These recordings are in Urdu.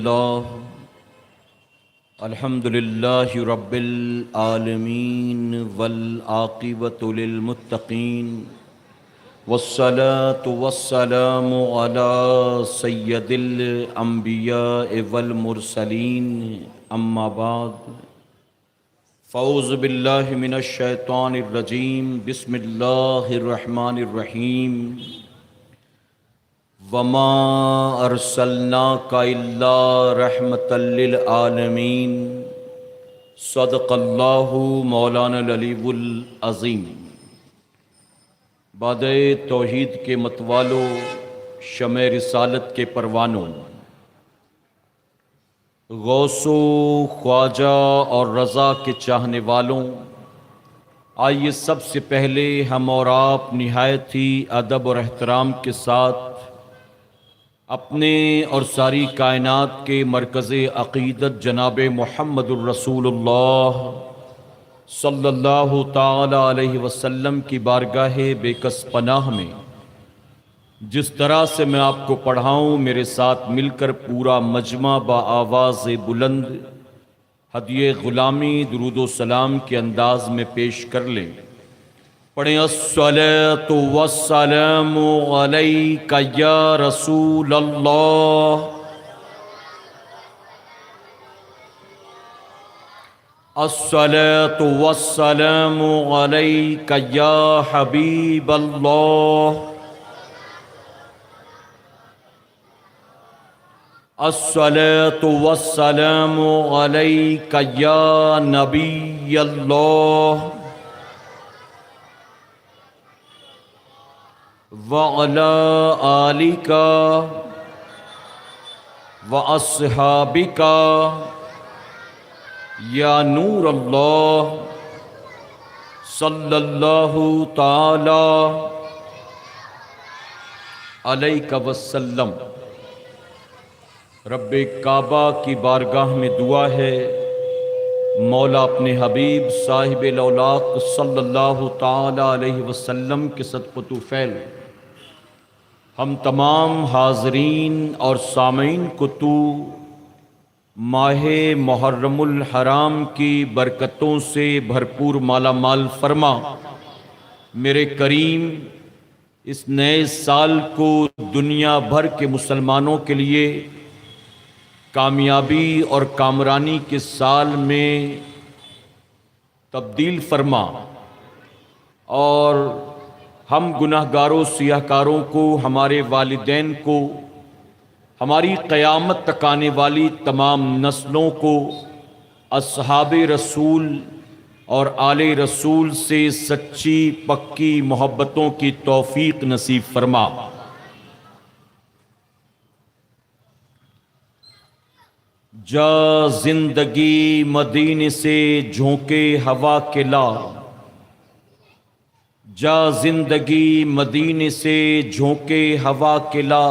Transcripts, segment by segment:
اللہ الحمد للہ رب العالمین والعاقبۃ للمتقین والصلاة والسلام علی سید الانبیاء والمرسلین اما بعد فاعوذ باللہ من الشیطان الرجیم بسم اللہ الرحمن الرحیم وما ارسلناک الا رحمۃ للعالمین صدق اللہ مولانا العلی العظیم۔ باد توحید کے متوالوں، شمع رسالت کے پروانوں، غوث و خواجہ اور رضا کے چاہنے والوں، آئیے سب سے پہلے ہم اور آپ نہایت ہی ادب اور احترام کے ساتھ اپنے اور ساری کائنات کے مرکز عقیدت جناب محمد الرسول اللہ صلی اللہ تعالی علیہ وسلم کی بارگاہ بے کس پناہ میں جس طرح سے میں آپ کو پڑھاؤں، میرے ساتھ مل کر پورا مجمع بآواز بلند ہدیہ غلامی درود و سلام کے انداز میں پیش کر لیں۔ پڑھیں الصلاۃ والسلام علیک یا رسول اللہ، الصلاۃ والسلام علیک یا حبیب اللہ، الصلاۃ والسلام علیک یا نبی اللہ وعلی آلک واصحابک یا نور اللہ صلی اللہ تعالی علیہ وسلم۔ رب کعبہ کی بارگاہ میں دعا ہے، مولا اپنے حبیب صاحب الاولاق صلی اللہ تعالی علیہ وسلم کے صدقۃ فعل ہم تمام حاضرین اور سامعین کو تو ماہ محرم الحرام کی برکتوں سے بھرپور مالا مال فرما۔ میرے کریم، اس نئے سال کو دنیا بھر کے مسلمانوں کے لیے کامیابی اور کامرانی کے سال میں تبدیل فرما، اور ہم گناہ گاروں سیاہ کاروں کو، ہمارے والدین کو، ہماری قیامت تک آنے والی تمام نسلوں کو اصحاب رسول اور آل رسول سے سچی پکی محبتوں کی توفیق نصیب فرما۔ جا زندگی مدینے سے جھونکے ہوا کے لا، جا زندگی مدینے سے جھونکے ہوا کے لا،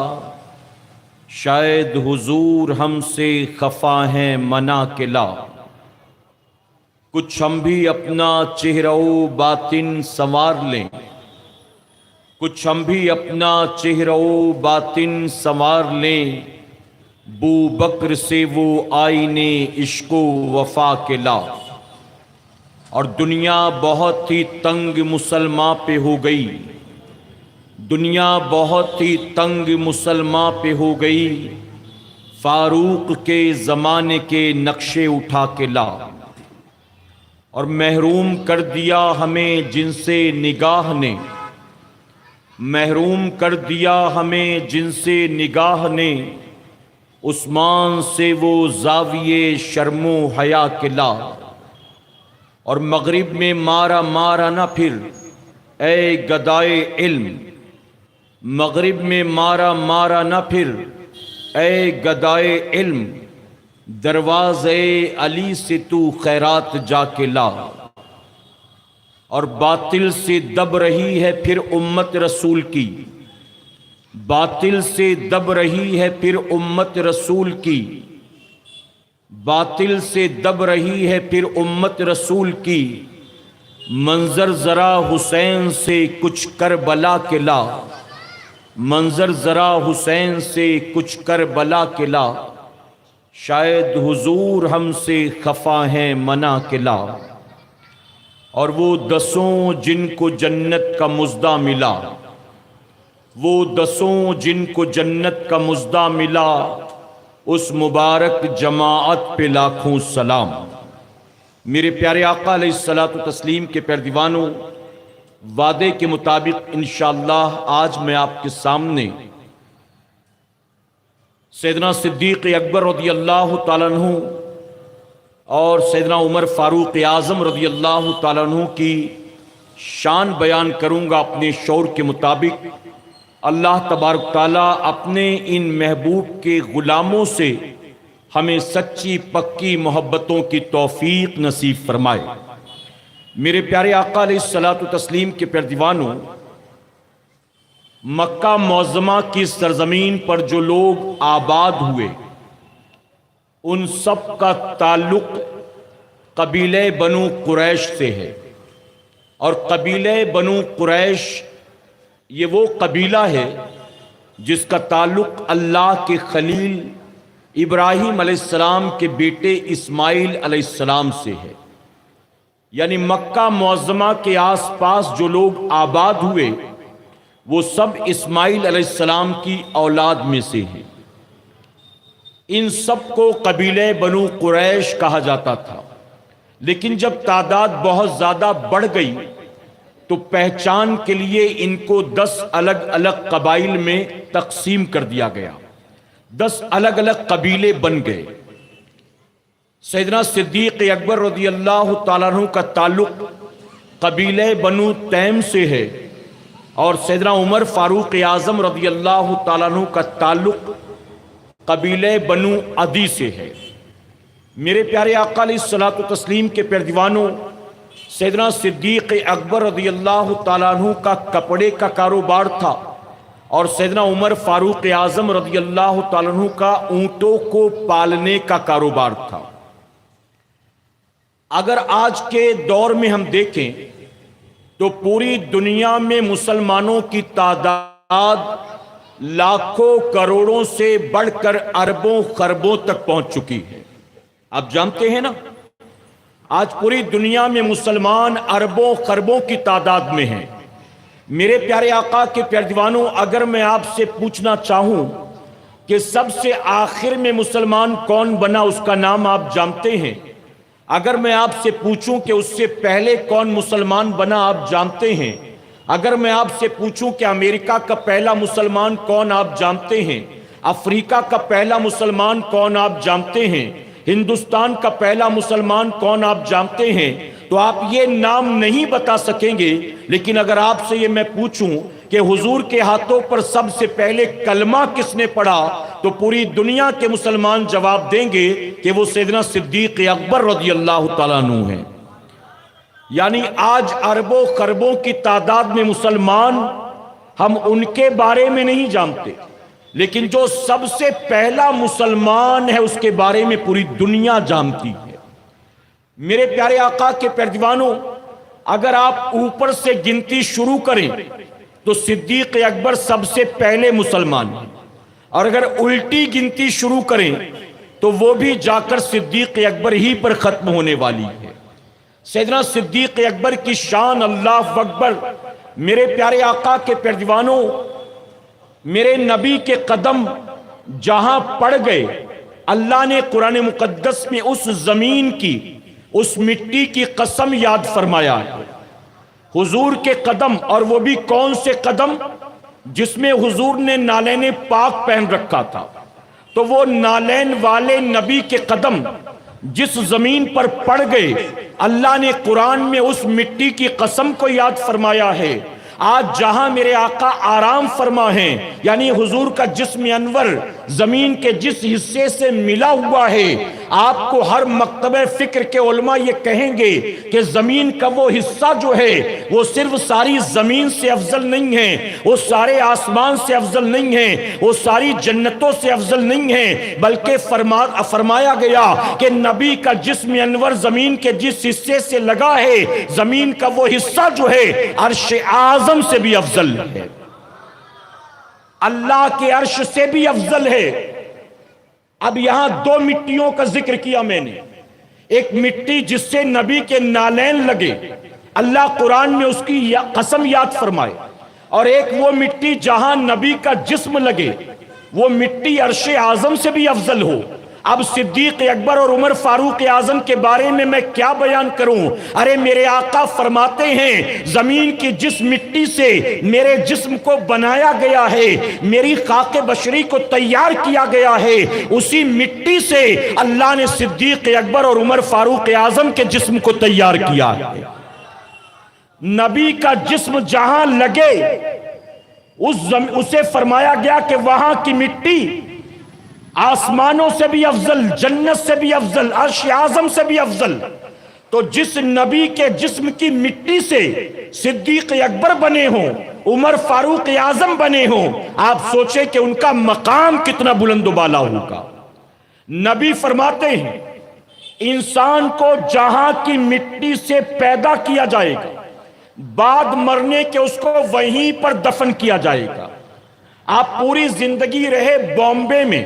شاید حضور ہم سے خفا ہیں منا کے لا۔ کچھ ہم بھی اپنا چہرہ و باطن سنوار لیں، کچھ ہم بھی اپنا چہرہ و باطن سنوار لیں، بو بکر سے وہ آئینے عشق و وفا کے لا۔ اور دنیا بہت ہی تنگ مسلمان پہ ہو گئی، دنیا بہت ہی تنگ مسلمان پہ ہو گئی، فاروق کے زمانے کے نقشے اٹھا کے لا۔ اور محروم کر دیا ہمیں جن سے نگاہ نے، محروم کر دیا ہمیں جن سے نگاہ نے، عثمان سے وہ زاویے شرم و حیا کے لا۔ اور مغرب میں مارا مارا نہ پھر اے گدائے علم، مغرب میں مارا مارا نہ پھر اے گدائے علم، دروازے علی سے تو خیرات جا کے لا۔ اور باطل سے دب رہی ہے پھر امت رسول کی، باطل سے دب رہی ہے پھر امت رسول کی، باطل سے دب رہی ہے پھر امت رسول کی، منظر ذرا حسین سے کچھ کربلا کے لا، منظر ذرا حسین سے کچھ کربلا کے لا۔ شاید حضور ہم سے خفا ہیں منع کلا، اور وہ دسوں جن کو جنت کا مژدہ ملا، وہ دسوں جن کو جنت کا مژدہ ملا، اس مبارک جماعت پہ لاکھوں سلام۔ میرے پیارے آقا علیہ الصلوۃ والتسلیم کے پیردیوانوں، وعدے کے مطابق انشاءاللہ آج میں آپ کے سامنے سیدنا صدیق اکبر رضی اللہ تعالیٰ عنہ اور سیدنا عمر فاروق اعظم رضی اللہ تعالیٰ عنہ کی شان بیان کروں گا اپنے شعور کے مطابق۔ اللہ تبارک تعالیٰ اپنے ان محبوب کے غلاموں سے ہمیں سچی پکی محبتوں کی توفیق نصیب فرمائے۔ میرے پیارے آقا علیہ الصلوۃ والتسلیم کے پیردیوانوں، مکہ معظمہ کی سرزمین پر جو لوگ آباد ہوئے ان سب کا تعلق قبیلہ بنو قریش سے ہے، اور قبیلہ بنو قریش یہ وہ قبیلہ ہے جس کا تعلق اللہ کے خلیل ابراہیم علیہ السلام کے بیٹے اسماعیل علیہ السلام سے ہے۔ یعنی مکہ معظمہ کے آس پاس جو لوگ آباد ہوئے وہ سب اسماعیل علیہ السلام کی اولاد میں سے ہیں۔ ان سب کو قبیلہ بنو قریش کہا جاتا تھا، لیکن جب تعداد بہت زیادہ بڑھ گئی تو پہچان کے لیے ان کو 10 الگ الگ قبائل میں تقسیم کر دیا گیا، 10 الگ الگ قبیلے بن گئے۔ سیدنا صدیق اکبر رضی اللہ تعالیٰ عنہ کا تعلق قبیلہ بنو تیم سے ہے، اور سیدنا عمر فاروق اعظم رضی اللہ تعالیٰ عنہ کا تعلق قبیلہ بنو عدی سے ہے۔ میرے پیارے آقا علیہ الصلوۃ والتسلیم کے پیردیوانوں، سیدنا صدیق اکبر رضی اللہ تعالیٰ عنہ کا کپڑے کا کاروبار تھا، اور سیدنا عمر فاروق اعظم رضی اللہ تعالیٰ عنہ کا اونٹوں کو پالنے کا کاروبار تھا۔ اگر آج کے دور میں ہم دیکھیں تو پوری دنیا میں مسلمانوں کی تعداد لاکھوں کروڑوں سے بڑھ کر اربوں خربوں تک پہنچ چکی ہے۔ آپ جانتے ہیں نا، آج پوری دنیا میں مسلمان اربوں خربوں کی تعداد میں ہیں۔ میرے پیارے آقا کے پیردیوانوں، اگر میں آپ سے پوچھنا چاہوں کہ سب سے آخر میں مسلمان کون بنا، اس کا نام آپ جانتے ہیں؟ اگر میں آپ سے پوچھوں کہ اس سے پہلے کون مسلمان بنا، آپ جانتے ہیں؟ اگر میں آپ سے پوچھوں کہ امریکہ کا پہلا مسلمان کون، آپ جانتے ہیں؟ افریقہ کا پہلا مسلمان کون، آپ جانتے ہیں؟ ہندوستان کا پہلا مسلمان کون، آپ جانتے ہیں؟ تو آپ یہ نام نہیں بتا سکیں گے، لیکن اگر آپ سے یہ میں پوچھوں کہ حضور کے ہاتھوں پر سب سے پہلے کلمہ کس نے پڑھا، تو پوری دنیا کے مسلمان جواب دیں گے کہ وہ سیدنا صدیق اکبر رضی اللہ تعالیٰ عنہ ہیں۔ یعنی آج اربوں خربوں کی تعداد میں مسلمان، ہم ان کے بارے میں نہیں جانتے، لیکن جو سب سے پہلا مسلمان ہے اس کے بارے میں پوری دنیا جانتی ہے۔ میرے پیارے آقا کے پیردیوانوں، اگر آپ اوپر سے گنتی شروع کریں تو صدیق اکبر سب سے پہلے مسلمان ہیں، اور اگر الٹی گنتی شروع کریں تو وہ بھی جا کر صدیق اکبر ہی پر ختم ہونے والی ہے۔ سیدنا صدیق اکبر کی شان اللہ اکبر۔ میرے پیارے آقا کے پیردیوانوں، میرے نبی کے قدم جہاں پڑ گئے، اللہ نے قرآن مقدس میں اس زمین کی، اس مٹی کی قسم یاد فرمایا ہے۔ حضور کے قدم، اور وہ بھی کون سے قدم؟ جس میں حضور نے نالین پاک پہن رکھا تھا، تو وہ نالین والے نبی کے قدم جس زمین پر پڑ گئے، اللہ نے قرآن میں اس مٹی کی قسم کو یاد فرمایا ہے۔ آج جہاں میرے آقا آرام فرما ہیں، یعنی حضور کا جسم انور زمین کے جس حصے سے ملا ہوا ہے، آپ کو ہر مکتبہ فکر کے علماء یہ کہیں گے کہ زمین کا وہ حصہ جو ہے وہ صرف ساری زمین سے افضل نہیں ہے، وہ سارے آسمان سے افضل نہیں ہے، وہ ساری جنتوں سے افضل نہیں ہے، بلکہ فرمایا گیا کہ نبی کا جسم انور زمین کے جس حصے سے لگا ہے، زمین کا وہ حصہ جو ہے عرش اعظم سے بھی افضل ہے، اللہ کے عرش سے بھی افضل ہے۔ اب یہاں دو مٹیوں کا ذکر کیا میں نے، ایک مٹی جس سے نبی کے نالین لگے، اللہ قرآن میں اس کی قسم یاد فرمائے، اور ایک وہ مٹی جہاں نبی کا جسم لگے، وہ مٹی عرش اعظم سے بھی افضل ہو۔ اب صدیق اکبر اور عمر فاروق اعظم کے بارے میں کیا بیان کروں؟ ارے میرے آقا فرماتے ہیں زمین کی جس مٹی سے میرے جسم کو بنایا گیا ہے، میری خاک بشری کو تیار کیا گیا ہے، اسی مٹی سے اللہ نے صدیق اکبر اور عمر فاروق اعظم کے جسم کو تیار کیا ہے۔ نبی کا جسم جہاں لگے اسے فرمایا گیا کہ وہاں کی مٹی آسمانوں سے بھی افضل، جنت سے بھی افضل، عرش اعظم سے بھی افضل۔ تو جس نبی کے جسم کی مٹی سے صدیق اکبر بنے ہوں، عمر فاروق اعظم بنے ہوں، آپ سوچیں کہ ان کا مقام کتنا بلند و بالا ہوگا۔ نبی فرماتے ہیں انسان کو جہاں کی مٹی سے پیدا کیا جائے گا، بعد مرنے کے اس کو وہیں پر دفن کیا جائے گا۔ آپ پوری زندگی رہے بامبے میں،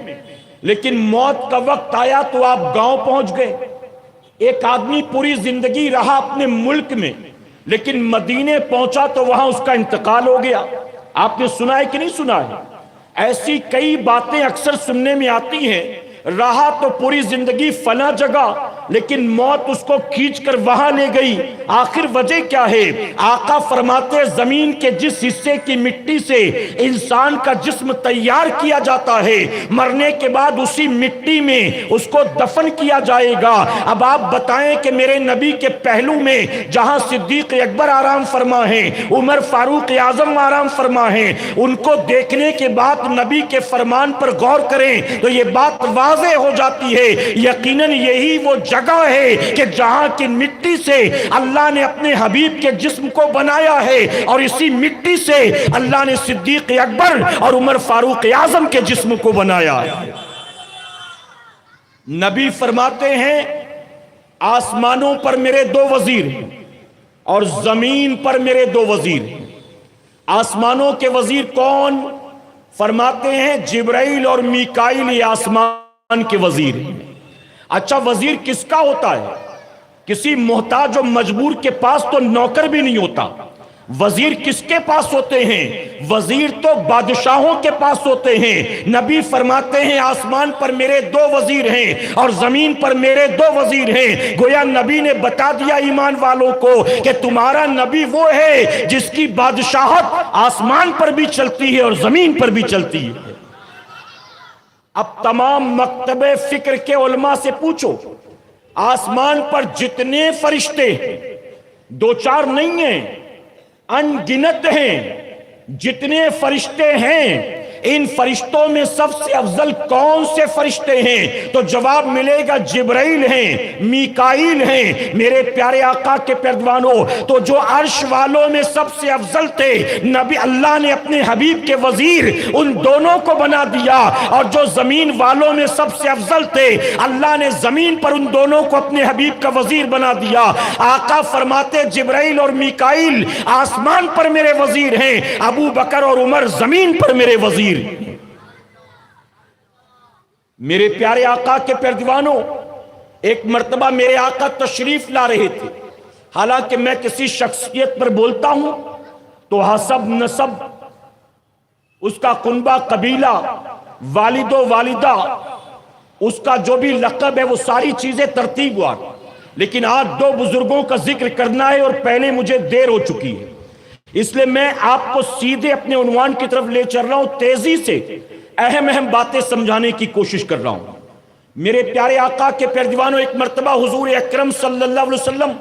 لیکن موت کا وقت آیا تو آپ گاؤں پہنچ گئے۔ ایک آدمی پوری زندگی رہا اپنے ملک میں، لیکن مدینے پہنچا تو وہاں اس کا انتقال ہو گیا۔ آپ نے سنا ہے کہ نہیں سنا ہے؟ ایسی کئی باتیں اکثر سننے میں آتی ہیں، رہا تو پوری زندگی فلاں جگہ، لیکن موت اس کو کھینچ کر وہاں لے گئی۔ آخر وجہ کیا ہے؟ آقا فرماتے ہیں زمین کے جس حصے کی مٹی سے انسان کا جسم تیار کیا جاتا ہے، مرنے کے بعد اسی مٹی میں اس کو دفن کیا جائے گا۔ اب آپ بتائیں کہ میرے نبی کے پہلو میں جہاں صدیق اکبر آرام فرما ہیں، عمر فاروق اعظم آرام فرما ہیں، ان کو دیکھنے کے بعد نبی کے فرمان پر غور کریں تو یہ بات واضح ہو جاتی ہے، یقیناً یہی وہ جگہ ہے کہ جہاں کی مٹی سے اللہ نے اپنے حبیب کے جسم کو بنایا ہے، اور اسی مٹی سے اللہ نے صدیق اکبر اور عمر فاروق اعظم کے جسم کو بنایا ہے۔ نبی فرماتے ہیں آسمانوں پر میرے دو وزیر ہیں اور زمین پر میرے دو وزیر ہیں۔ آسمانوں کے وزیر کون؟ فرماتے ہیں جبرائیل اور میکائیل، یہ آسمان کے وزیر ہیں۔ اچھا وزیر کس کا ہوتا ہے؟ کسی محتاج و مجبور کے پاس تو نوکر بھی نہیں ہوتا۔ وزیر کس کے پاس ہوتے ہیں؟ وزیر تو بادشاہوں کے پاس ہوتے ہیں۔ نبی فرماتے ہیں آسمان پر میرے دو وزیر ہیں اور زمین پر میرے دو وزیر ہیں۔ گویا نبی نے بتا دیا ایمان والوں کو کہ تمہارا نبی وہ ہے جس کی بادشاہت آسمان پر بھی چلتی ہے اور زمین پر بھی چلتی ہے۔ اب تمام مکتب فکر کے علماء سے پوچھو، آسمان پر جتنے فرشتے ہیں، دو چار نہیں ہیں، ان گنت ہیں، جتنے فرشتے ہیں ان فرشتوں میں سب سے افضل کون سے فرشتے ہیں؟ تو جواب ملے گا جبرائیل ہیں، میکائیل ہیں۔ میرے پیارے آقا کے پردوانوں، تو جو عرش والوں میں سب سے افضل تھے نبی اللہ نے اپنے حبیب کے وزیر ان دونوں کو بنا دیا، اور جو زمین والوں میں سب سے افضل تھے اللہ نے زمین پر ان دونوں کو اپنے حبیب کا وزیر بنا دیا۔ آقا فرماتے جبرائیل اور میکائیل آسمان پر میرے وزیر ہیں، ابو بکر اور عمر زمین پر میرے وزیر۔ میرے پیارے آقا کے پیردوانوں، ایک مرتبہ میرے آقا تشریف لا رہے تھے۔ حالانکہ میں کسی شخصیت پر بولتا ہوں تو حسب نسب، اس کا کنبہ قبیلہ، والد و والدہ، اس کا جو بھی لقب ہے وہ ساری چیزیں ترتیب وار، لیکن آج دو بزرگوں کا ذکر کرنا ہے اور پہلے مجھے دیر ہو چکی ہے، اس لیے میں آپ کو سیدھے اپنے عنوان کی طرف لے چل رہا ہوں، تیزی سے اہم باتیں سمجھانے کی کوشش کر رہا ہوں۔ میرے پیارے آقا کے پیردوانوں، ایک مرتبہ حضور اکرم صلی اللہ علیہ وسلم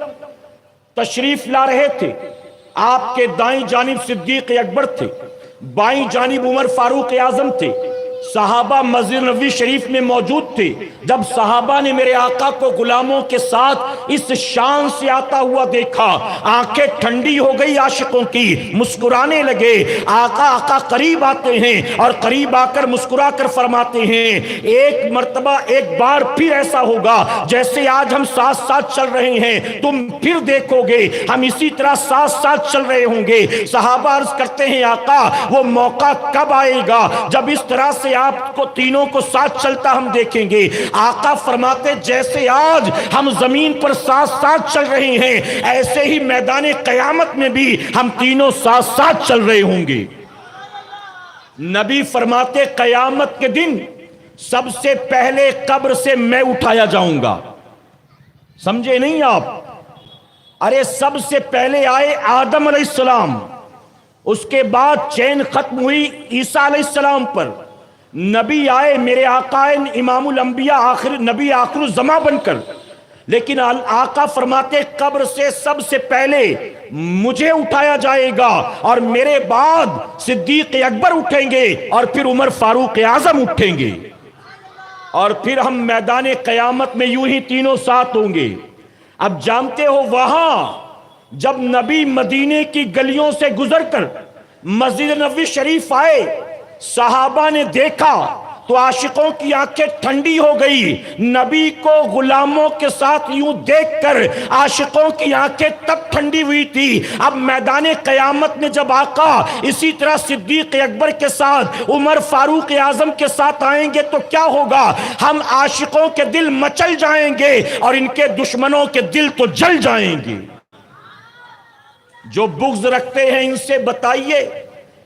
تشریف لا رہے تھے۔ آپ کے دائیں جانب صدیق اکبر تھے، بائیں جانب عمر فاروق اعظم تھے۔ صحابہ مسجد نبوی شریف میں موجود تھے۔ جب صحابہ نے میرے آقا کو غلاموں کے ساتھ اس شان سے آتا ہوا دیکھا، آنکھیں ٹھنڈی ہو گئی عاشقوں کی، مسکرانے لگے۔ آقا قریب آتے ہیں اور قریب آ کر مسکرا کر فرماتے ہیں ایک مرتبہ ایک بار پھر ایسا ہوگا جیسے آج ہم ساتھ ساتھ چل رہے ہیں، تم پھر دیکھو گے ہم اسی طرح ساتھ ساتھ چل رہے ہوں گے۔ صحابہ عرض کرتے ہیں آقا وہ موقع کب آئے گا جب اس طرح سے کہ آپ کو تینوں کو ساتھ چلتا ہم دیکھیں گے۔ آقا فرماتے جیسے آج ہم زمین پر ساتھ ساتھ چل رہے ہیں، ایسے ہی میدان قیامت میں بھی ہم تینوں ساتھ ساتھ چل رہے ہوں گے۔ نبی فرماتے قیامت کے دن سب سے پہلے قبر سے میں اٹھایا جاؤں گا۔ سمجھے نہیں آپ؟ ارے سب سے پہلے آئے آدم علیہ السلام، اس کے بعد چین ختم ہوئی عیسیٰ علیہ السلام پر، نبی آئے میرے آقا امام الانبیاء آخر نبی آخر الزماں بن کر، لیکن آقا فرماتے قبر سے سب سے پہلے مجھے اٹھایا جائے گا اور میرے بعد صدیق اکبر اٹھیں گے اور پھر عمر فاروق اعظم اٹھیں گے، اور پھر ہم میدان قیامت میں یوں ہی تینوں ساتھ ہوں گے۔ اب جانتے ہو وہاں جب نبی مدینے کی گلیوں سے گزر کر مسجد نبوی شریف آئے، صحابہ نے دیکھا تو عاشقوں کی آنکھیں ٹھنڈی ہو گئی۔ نبی کو غلاموں کے ساتھ یوں دیکھ کر عاشقوں کی آنکھیں تب ٹھنڈی ہوئی تھی۔ اب میدان قیامت میں جب آقا اسی طرح صدیق اکبر کے ساتھ عمر فاروق اعظم کے ساتھ آئیں گے تو کیا ہوگا؟ ہم عاشقوں کے دل مچل جائیں گے اور ان کے دشمنوں کے دل تو جل جائیں گے۔ جو بغض رکھتے ہیں ان سے بتائیے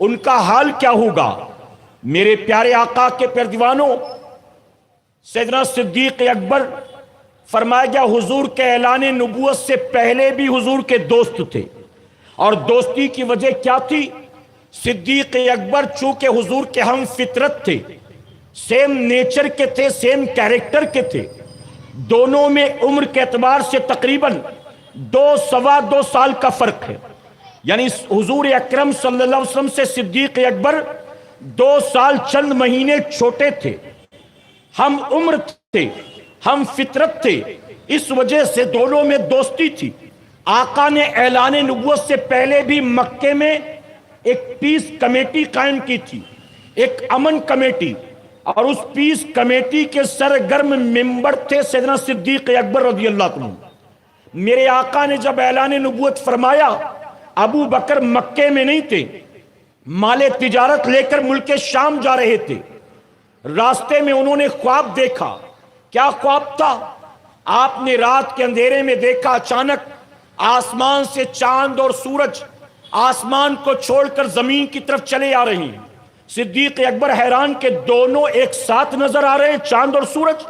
ان کا حال کیا ہوگا۔ میرے پیارے آقا کے پیارے دیوانوں، سیدنا صدیق اکبر فرمایا گیا حضور کے اعلان نبوت سے پہلے بھی حضور کے دوست تھے، اور دوستی کی وجہ کیا تھی؟ صدیق اکبر چونکہ حضور کے ہم فطرت تھے، سیم نیچر کے تھے، سیم کیریکٹر کے تھے، دونوں میں عمر کے اعتبار سے تقریباً 2 سال کا فرق ہے، یعنی حضور اکرم صلی اللہ علیہ وسلم سے صدیق اکبر 2 سال چند مہینے چھوٹے تھے، ہم عمر تھے، ہم فطرت تھے، اس وجہ سے دونوں میں دوستی تھی۔ آقا نے اعلان نبوت سے پہلے بھی مکے میں ایک پیس کمیٹی قائم کی تھی، ایک امن کمیٹی، اور اس پیس کمیٹی کے سرگرم ممبر تھے سیدنا صدیق اکبر رضی اللہ عنہ۔ میرے آقا نے جب اعلان نبوت فرمایا، ابو بکر مکے میں نہیں تھے، مال تجارت لے کر ملک شام جا رہے تھے، راستے میں انہوں نے خواب دیکھا۔ کیا خواب تھا؟ آپ نے رات کے اندھیرے میں دیکھا اچانک آسمان سے چاند اور سورج آسمان کو چھوڑ کر زمین کی طرف چلے آ رہے ہیں۔ صدیق اکبر حیران کہ دونوں ایک ساتھ نظر آ رہے ہیں، چاند اور سورج،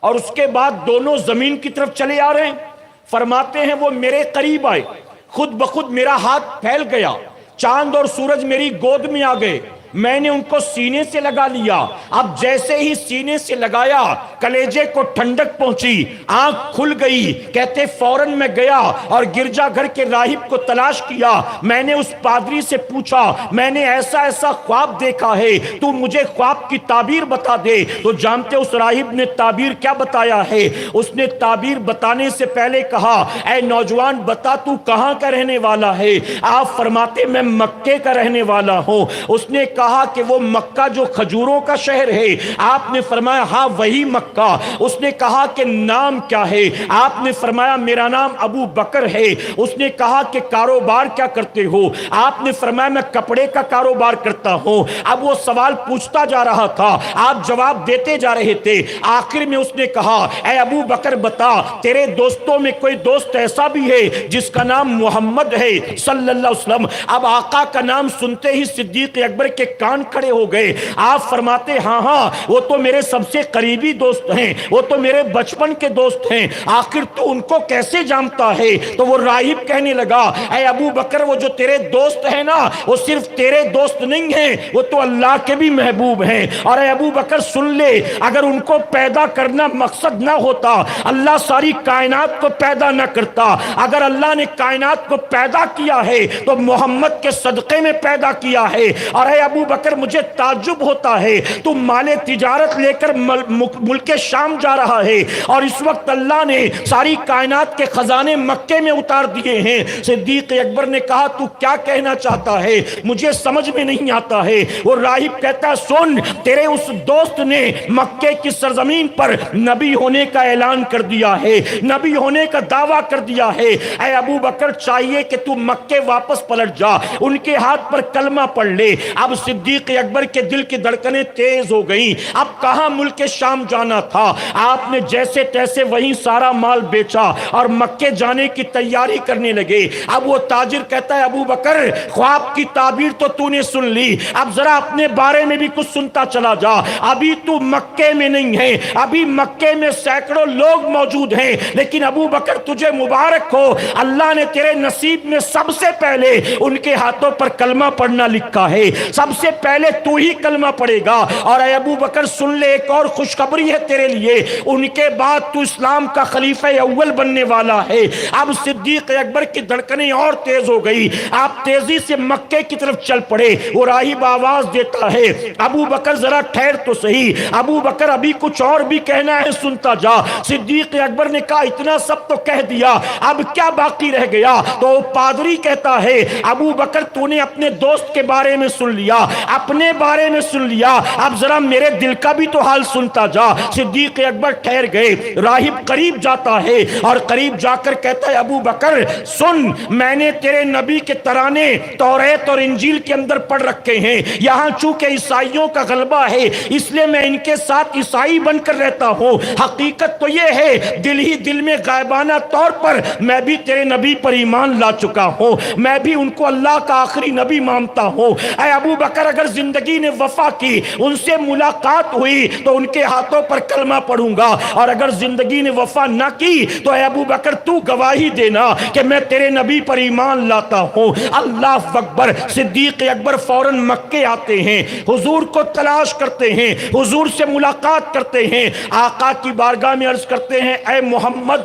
اور اس کے بعد دونوں زمین کی طرف چلے آ رہے ہیں۔ فرماتے ہیں وہ میرے قریب آئے، خود بخود میرا ہاتھ پھیل گیا، چاند اور سورج میری گود میں آ گئے، میں نے ان کو سینے سے لگا لیا۔ اب جیسے ہی سینے سے لگایا کلیجے کو ٹھنڈک پہنچی، آنکھ کھل گئی۔ کہتے فوراً میں گیا اور گرجا گھر کے راہب کو تلاش کیا، میں نے اس پادری سے پوچھا میں نے ایسا ایسا خواب دیکھا ہے، تو مجھے خواب کی تعبیر بتا دے۔ تو جانتے اس راہب نے تعبیر کیا بتایا ہے؟ اس نے تعبیر بتانے سے پہلے کہا اے نوجوان بتا تو کہاں کا رہنے والا ہے؟ آپ فرماتے میں مکے کا رہنے والا ہوں۔ اس نے کہا کہ وہ مکہ جو کھجوروں کا شہر ہے؟ آپ نے فرمایا ہاں وہی مکہ۔ اس نے کہا کہ نام کیا ہے؟ آپ نے فرمایا میرا نام ابو بکر ہے۔ اس نے کہا کہ کاروبار کیا کرتے ہو؟ آپ نے فرمایا میں کپڑے کا کاروبار کرتا ہوں۔ اب وہ سوال پوچھتا جا رہا تھا، آپ جواب دیتے جا رہے تھے، آخر میں اس نے کہا اے ابو بکر بتا تیرے دوستوں میں کوئی دوست ایسا بھی ہے جس کا نام محمد ہے صلی اللہ علیہ وسلم؟ اب آقا کا نام سنتے ہی صدیق اکبر کے کان کھڑے ہو گئے۔ آپ فرماتے ہاں ہاں وہ تو میرے سب سے قریبی دوست ہیں، وہ تو میرے بچپن کے دوست ہیں، آخر تو ان کو کیسے جانتا ہے؟ تو وہ راہب کہنے لگا اے ابو بکر وہ جو تیرے دوست ہیں نا وہ صرف تیرے دوست نہیں ہیں، وہ تو اللہ کے بھی محبوب ہیں۔ اور اے ابو بکر سن لے، اگر ان کو پیدا کرنا مقصد نہ ہوتا اللہ ساری کائنات کو پیدا نہ کرتا۔ اگر اللہ نے کائنات کو پیدا کیا ہے تو محمد کے صدقے میں پیدا کیا ہے۔ اور اے ابو بکر مجھے تعجب ہوتا ہے تو مال تجارت لے کر ملک شام جا رہا ہے اور اس وقت اللہ نے ساری کائنات کے خزانے مکے میں اتار دیے ہیں۔ صدیق اکبر نے کہا تو کیا کہنا چاہتا ہے؟ مجھے سمجھ میں نہیں آتا ہے۔ وہ راہب کہتا ہے سن تیرے اس دوست نے مکے کی سرزمین پر نبی ہونے کا اعلان کر دیا ہے، نبی ہونے کا دعویٰ کر دیا ہے۔ اے ابو بکر چاہیے کہ تو مکے واپس پلٹ جا، ان کے ہاتھ پر کلمہ پڑھ لے۔ اب صدیق اکبر کے دل کی دھڑکنیں تیز ہو گئیں. اب کہاں ملک شام جانا تھا, آپ نے جیسے تیسے وہیں سارا مال بیچا اور مکے جانے کی تیاری کرنے لگے. اب وہ تاجر کہتا ہے ابو بکر خواب کی تعبیر تو نے سن لی, اب ذرا اپنے بارے میں بھی کچھ سنتا چلا جا. ابھی تو مکے میں نہیں ہے, ابھی مکے میں سینکڑوں لوگ موجود ہیں, لیکن ابو بکر تجھے مبارک ہو, اللہ نے تیرے نصیب میں سب سے پہلے ان کے ہاتھوں پر کلمہ پڑھنا لکھا ہے, سب سے پہلے تو ہی کلمہ پڑھے گا. اور اے ابو بکر سن لے, ایک اور خوشخبری ہے تیرے لیے, ان کے بعد تو اسلام کا خلیفہ اول بننے والا ہے. اب صدیق اکبر کی دھڑکنیں اور تیز ہو گئی, آپ تیزی سے مکے کی طرف چل پڑے. وہ راہب آواز دیتا ہے ابو بکر ذرا ٹھہر تو صحیح, ابو بکر ابھی کچھ اور بھی کہنا ہے, سنتا جا. صدیق اکبر نے کہا اتنا سب تو کہہ دیا, اب کیا باقی رہ گیا؟ تو پادری کہتا ہے ابو بکر تو نے اپنے دوست کے بارے میں سن لیا, اپنے بارے میں سن لیا, اب ذرا میرے دل کا بھی تو حال سنتا جا. صدیق اکبر ٹھہر گئے. راہب قریب جاتا ہے اور قریب جا کر کہتا ہے ابو بکر سن, میں نے تیرے نبی کے ترانے توریت اور انجیل کے اندر پڑھ رکھے ہیں. یہاں چونکہ عیسائیوں کا غلبہ ہے اس لیے میں ان کے ساتھ عیسائی بن کر رہتا ہوں. حقیقت تو یہ ہے دل ہی دل میں غائبانہ طور پر میں بھی تیرے نبی پر ایمان لا چکا ہوں, میں بھی ان کو اللہ کا آخری نبی مانتا ہوں. اے ابو بکر اگر زندگی نے وفا کی, ان سے ملاقات ہوئی تو ان کے ہاتھوں پر کلمہ پڑھوں گا, اور اگر زندگی نے وفا نہ کی تو اے ابو بکر تو گواہی دینا کہ میں تیرے نبی پر ایمان لاتا ہوں. اللہ اکبر. صدیق اکبر فوراً مکے آتے ہیں, حضور کو تلاش کرتے ہیں, حضور سے ملاقات کرتے ہیں, آقا کی بارگاہ میں عرض کرتے ہیں اے محمد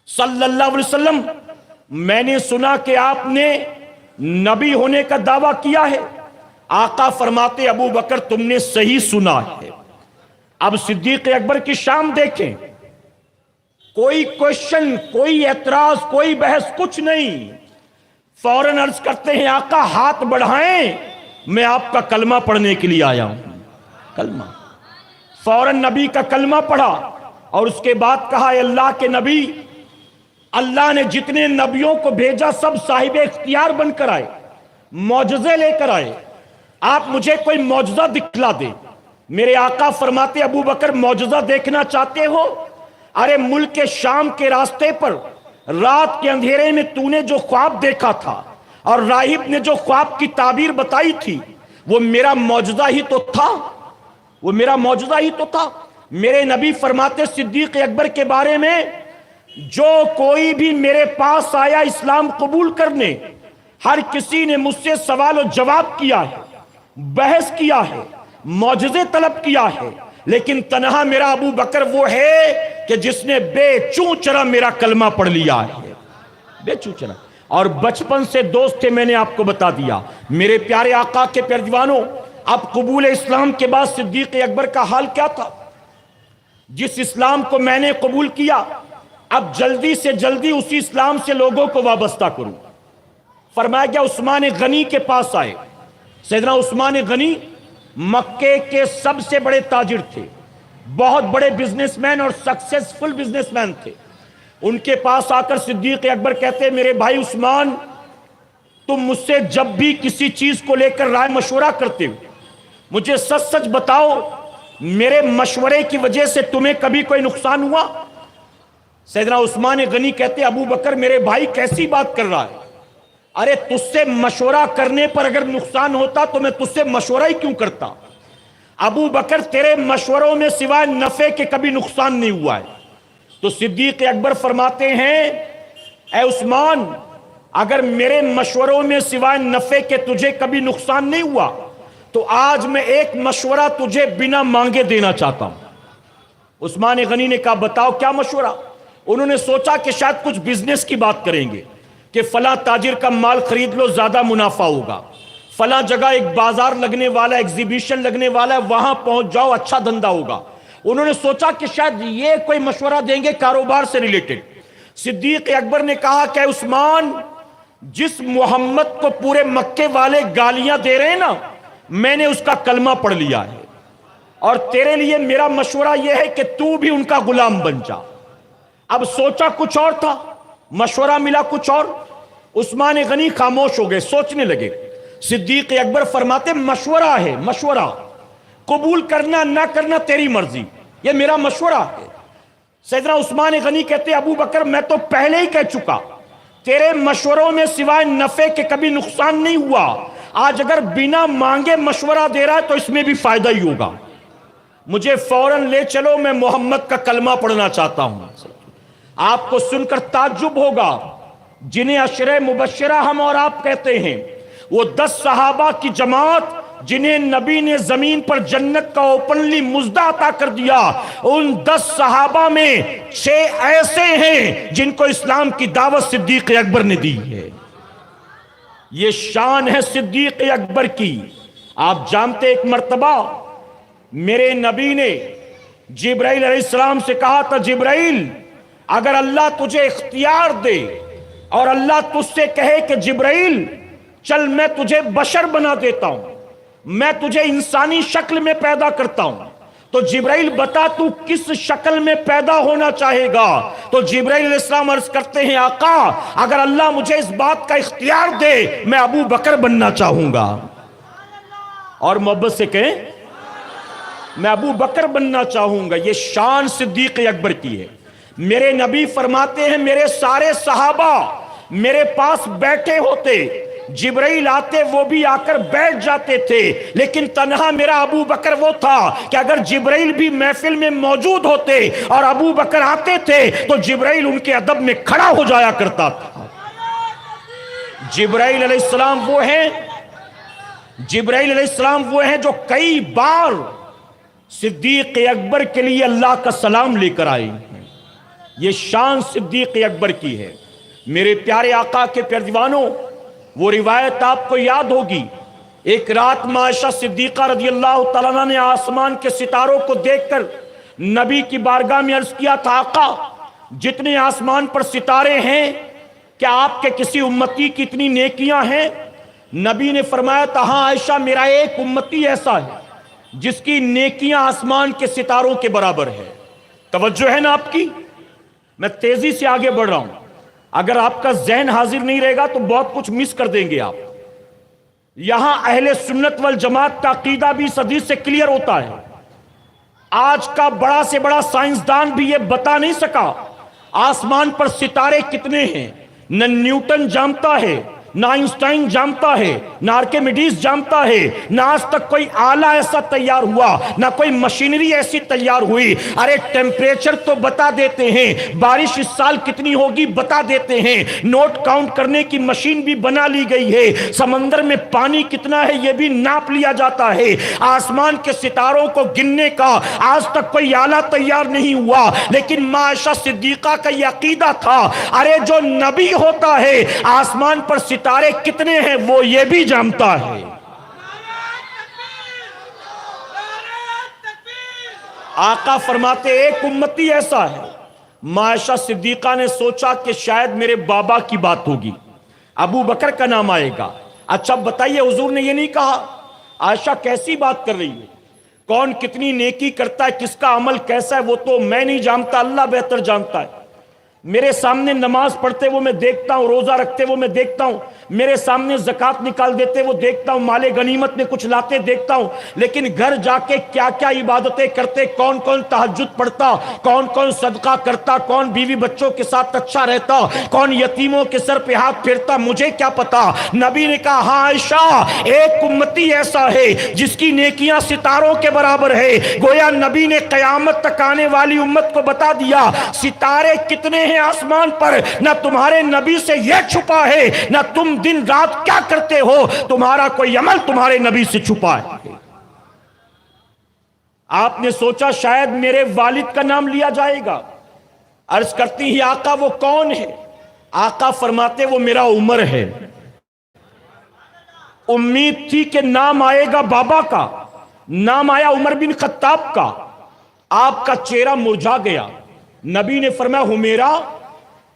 صلی اللہ علیہ وسلم, میں نے سنا کہ آپ نے نبی ہونے کا دعویٰ کیا ہے. آقا فرماتے ابو بکر تم نے صحیح سنا ہے. اب صدیق اکبر کی شان دیکھیں, کوئی کوشچن, کوئی اعتراض, کوئی بحث, کچھ نہیں. فوراً عرض کرتے ہیں آقا ہاتھ بڑھائیں, میں آپ کا کلمہ پڑھنے کے لیے آیا ہوں. کلمہ. فوراً نبی کا کلمہ پڑھا اور اس کے بعد کہا اے اللہ کے نبی, اللہ نے جتنے نبیوں کو بھیجا سب صاحب اختیار بن کر آئے, معجزے لے کر آئے, آپ مجھے کوئی معجزہ دکھلا دیں. میرے آقا فرماتے ابو بکر معجزہ دیکھنا چاہتے ہو؟ ارے ملک شام کے راستے پر رات کے اندھیرے میں تو نے جو خواب دیکھا تھا اور راہب نے جو خواب کی تعبیر بتائی تھی وہ میرا معجزہ ہی تو تھا, وہ میرا معجزہ ہی تو تھا. میرے نبی فرماتے صدیق اکبر کے بارے میں جو کوئی بھی میرے پاس آیا اسلام قبول کرنے, ہر کسی نے مجھ سے سوال و جواب کیا ہے, بحث کیا ہے, معجزے طلب کیا ہے, لیکن تنہا میرا ابو بکر وہ ہے کہ جس نے بے چوں چرا میرا کلمہ پڑھ لیا ہے. بے چوں چرا. اور بچپن سے دوست تھے, میں نے آپ کو بتا دیا. میرے پیارے آقا کے پیروانوں, اب قبول اسلام کے بعد صدیق اکبر کا حال کیا تھا؟ جس اسلام کو میں نے قبول کیا اب جلدی سے جلدی اسی اسلام سے لوگوں کو وابستہ کروں. فرمایا گیا عثمان غنی کے پاس آئے. سیدنا عثمان غنی مکے کے سب سے بڑے تاجر تھے, بہت بڑے بزنس مین اور سکسیسفل بزنس مین تھے. ان کے پاس آ کر صدیق اکبر کہتے میرے بھائی عثمان, تم مجھ سے جب بھی کسی چیز کو لے کر رائے مشورہ کرتے ہو مجھے سچ سچ بتاؤ, میرے مشورے کی وجہ سے تمہیں کبھی کوئی نقصان ہوا؟ سیدنا عثمان غنی کہتے ابو بکر میرے بھائی کیسی بات کر رہا ہے, ارے تجھ سے مشورہ کرنے پر اگر نقصان ہوتا تو میں تجھ سے مشورہ ہی کیوں کرتا؟ ابو بکر تیرے مشوروں میں سوائے نفع کے کبھی نقصان نہیں ہوا ہے. تو صدیق اکبر فرماتے ہیں اے عثمان, اگر میرے مشوروں میں سوائے نفع کے تجھے کبھی نقصان نہیں ہوا تو آج میں ایک مشورہ تجھے بنا مانگے دینا چاہتا ہوں. عثمان غنی نے کہا بتاؤ کیا مشورہ؟ انہوں نے سوچا کہ شاید کچھ بزنس کی بات کریں گے کہ فلاں تاجر کا مال خرید لو زیادہ منافع ہوگا, فلاں جگہ ایک بازار لگنے والا, ایگزیبیشن لگنے والا ہے, وہاں پہنچ جاؤ اچھا دھندا ہوگا. انہوں نے سوچا کہ شاید یہ کوئی مشورہ دیں گے کاروبار سے ریلیٹڈ. صدیق اکبر نے کہا کہ عثمان, جس محمد کو پورے مکے والے گالیاں دے رہے ہیں نا, میں نے اس کا کلمہ پڑھ لیا ہے, اور تیرے لیے میرا مشورہ یہ ہے کہ تو بھی ان کا غلام بن جا. اب سوچا کچھ اور تھا, مشورہ ملا کچھ اور. عثمان غنی خاموش ہو گئے, سوچنے لگے. صدیق اکبر فرماتے مشورہ ہے، مشورہ، قبول کرنا نہ کرنا تیری مرضی، یہ میرا مشورہ ہے۔ سیدنا عثمان غنی کہتے ابو بکر میں تو پہلے ہی کہہ چکا، تیرے مشوروں میں سوائے نفع کے کبھی نقصان نہیں ہوا، آج اگر بنا مانگے مشورہ دے رہا ہے تو اس میں بھی فائدہ ہی ہوگا، مجھے فوراً لے چلو، میں محمد کا کلمہ پڑھنا چاہتا ہوں۔ آپ کو سن کر تعجب ہوگا، جنہیں عشرہ مبشرہ ہم اور آپ کہتے ہیں، وہ 10 صحابہ کی جماعت جنہیں نبی نے زمین پر جنت کا اوپنلی مژدہ عطا کر دیا، ان 10 صحابہ میں 6 ایسے ہیں جن کو اسلام کی دعوت صدیق اکبر نے دی ہے۔ یہ شان ہے صدیق اکبر کی۔ آپ جانتے ایک مرتبہ میرے نبی نے جبرائیل علیہ السلام سے کہا تھا، جبرائیل اگر اللہ تجھے اختیار دے اور اللہ تجھ سے کہے کہ جبرائیل چل میں تجھے بشر بنا دیتا ہوں، میں تجھے انسانی شکل میں پیدا کرتا ہوں، تو جبرائیل بتا تو کس شکل میں پیدا ہونا چاہے گا؟ تو جبرائیل علیہ السلام عرض کرتے ہیں آقا اگر اللہ مجھے اس بات کا اختیار دے میں ابو بکر بننا چاہوں گا، اور محبت سے کہیں میں ابو بکر بننا چاہوں گا۔ یہ شان صدیق اکبر کی ہے۔ میرے نبی فرماتے ہیں میرے سارے صحابہ میرے پاس بیٹھے ہوتے، جبرائیل آتے وہ بھی آ کر بیٹھ جاتے تھے، لیکن تنہا میرا ابو بکر وہ تھا کہ اگر جبرائیل بھی محفل میں موجود ہوتے اور ابو بکر آتے تھے تو جبرائیل ان کے ادب میں کھڑا ہو جایا کرتا تھا۔ جبرائیل علیہ السلام وہ ہیں، جبرائیل علیہ السلام وہ ہیں جو کئی بار صدیق اکبر کے لیے اللہ کا سلام لے کر آئے ہیں۔ یہ شان صدیق اکبر کی ہے۔ میرے پیارے آقا کے پیارے دیوانوں، وہ روایت آپ کو یاد ہوگی، ایک رات عائشہ صدیقہ رضی اللہ تعالیٰ عنہ نے آسمان کے ستاروں کو دیکھ کر نبی کی بارگاہ میں عرض کیا تھا، آقا جتنے آسمان پر ستارے ہیں کیا آپ کے کسی امتی کی اتنی نیکیاں ہیں؟ نبی نے فرمایا تھا ہاں عائشہ میرا ایک امتی ایسا ہے جس کی نیکیاں آسمان کے ستاروں کے برابر ہے۔ توجہ ہے نا آپ کی؟ میں تیزی سے آگے بڑھ رہا ہوں، اگر آپ کا ذہن حاضر نہیں رہے گا تو بہت کچھ مس کر دیں گے آپ۔ یہاں اہل سنت والجماعت کا عقیدہ بھی اس حدیث سے کلیئر ہوتا ہے۔ آج کا بڑا سے بڑا سائنسدان بھی یہ بتا نہیں سکا آسمان پر ستارے کتنے ہیں، نہ نیوٹن جانتا ہے، نہ آئنسٹائن جانتا ہے، نہ آرکیمیڈیز جانتا ہے، نہ آج تک کوئی آلہ ایسا تیار ہوا، نہ کوئی مشینری ایسی تیار ہوئی۔ ارے ٹیمپریچر تو بتا دیتے ہیں، بارش اس سال کتنی ہوگی بتا دیتے ہیں، نوٹ کاؤنٹ کرنے کی مشین بھی بنا لی گئی ہے، سمندر میں پانی کتنا ہے یہ بھی ناپ لیا جاتا ہے۔ آسمان کے ستاروں کو گننے کا آج تک کوئی آلہ تیار نہیں ہوا، لیکن ماں عائشہ صدیقہ کا یہ عقیدہ تھا ارے جو نبی ہوتا ہے آسمان پر ستارے کتنے ہیں وہ یہ بھی جانتا ہے۔ آقا فرماتے ایک امتی ایسا ہے۔ ماں عائشہ صدیقہ نے سوچا کہ شاید میرے بابا کی بات ہوگی، ابو بکر کا نام آئے گا۔ اچھا بتائیے حضور نے یہ نہیں کہا عائشہ کیسی بات کر رہی ہے، کون کتنی نیکی کرتا ہے، کس کا عمل کیسا ہے وہ تو میں نہیں جانتا، اللہ بہتر جانتا ہے۔ میرے سامنے نماز پڑھتے وہ میں دیکھتا ہوں، روزہ رکھتے وہ میں دیکھتا ہوں، میرے سامنے زکوٰۃ نکال دیتے وہ دیکھتا ہوں، مال غنیمت میں کچھ لاتے دیکھتا ہوں، لیکن گھر جا کے کیا کیا عبادتیں کرتے، کون کون تہجد پڑھتا، کون کون صدقہ کرتا، کون بیوی بچوں کے ساتھ اچھا رہتا، کون یتیموں کے سر پہ ہاتھ پھیرتا، مجھے کیا پتا۔ نبی نے کہا ہاں عائشہ ایک امتی ایسا ہے جس کی نیکیاں ستاروں کے برابر ہے۔ گویا نبی نے قیامت تک آنے والی امت کو بتا دیا ستارے کتنے ہیں آسمان پر، نہ تمہارے نبی سے یہ چھپا ہے، نہ تم دن رات کیا کرتے ہو تمہارا کوئی عمل تمہارے نبی سے چھپا ہے۔ آپ نے سوچا شاید میرے والد کا نام لیا جائے گا، عرض کرتی ہی آقا وہ کون ہے؟ آقا فرماتے وہ میرا عمر ہے۔ امید تھی کہ نام آئے گا بابا کا، نام آیا عمر بن خطاب کا، آپ کا چہرہ مرجھا گیا۔ نبی نے فرمایا حمیرہ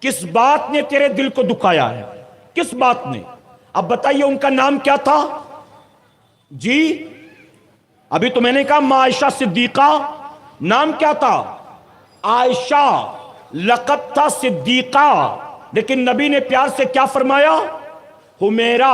کس بات نے تیرے دل کو دکھایا ہے، کس بات نے؟ اب بتائیے ان کا نام کیا تھا؟ جی ابھی تو میں نے کہا ماں عائشہ صدیقہ، نام کیا تھا؟ عائشہ، لقب تھا صدیقہ، لیکن نبی نے پیار سے کیا فرمایا؟ حمیرہ۔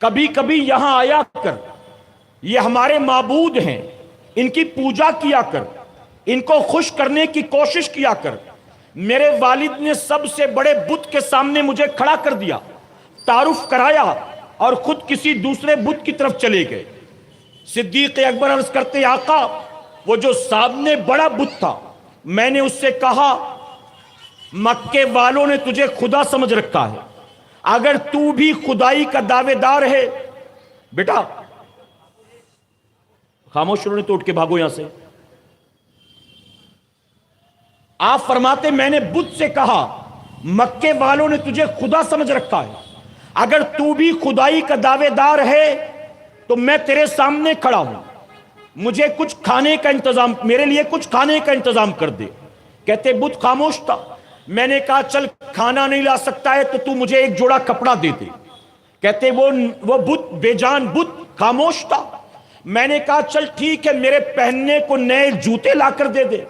کبھی کبھی یہاں آیا کر، یہ ہمارے معبود ہیں، ان کی پوجا کیا کر، ان کو خوش کرنے کی کوشش کیا کر۔ میرے والد نے سب سے بڑے بت کے سامنے مجھے کھڑا کر دیا، تعارف کرایا اور خود کسی دوسرے بت کی طرف چلے گئے۔ صدیق اکبر عرض کرتے آقا وہ جو سامنے بڑا بت تھا، میں نے اس سے کہا مکے والوں نے تجھے خدا سمجھ رکھا ہے، اگر تو بھی خدائی کا دعوے دار ہے، بیٹا خاموش انہوں نے تو اٹھ کے بھاگو یہاں سے۔ آپ فرماتے میں نے بت سے کہا مکے والوں نے تجھے خدا سمجھ رکھا ہے، اگر تو بھی خدائی کا دعوے دار ہے تو میں تیرے سامنے کھڑا ہوں، مجھے کچھ کھانے کا انتظام، میرے لیے کچھ کھانے کا انتظام کر دے۔ کہتے بت خاموش تھا، میں نے کہا چل کھانا نہیں لا سکتا ہے تو مجھے ایک جوڑا کپڑا دے دے۔ کہتے وہ بت بے جان بت خاموش تھا، میں نے کہا چل ٹھیک ہے میرے پہننے کو نئے جوتے لا کر دے دے۔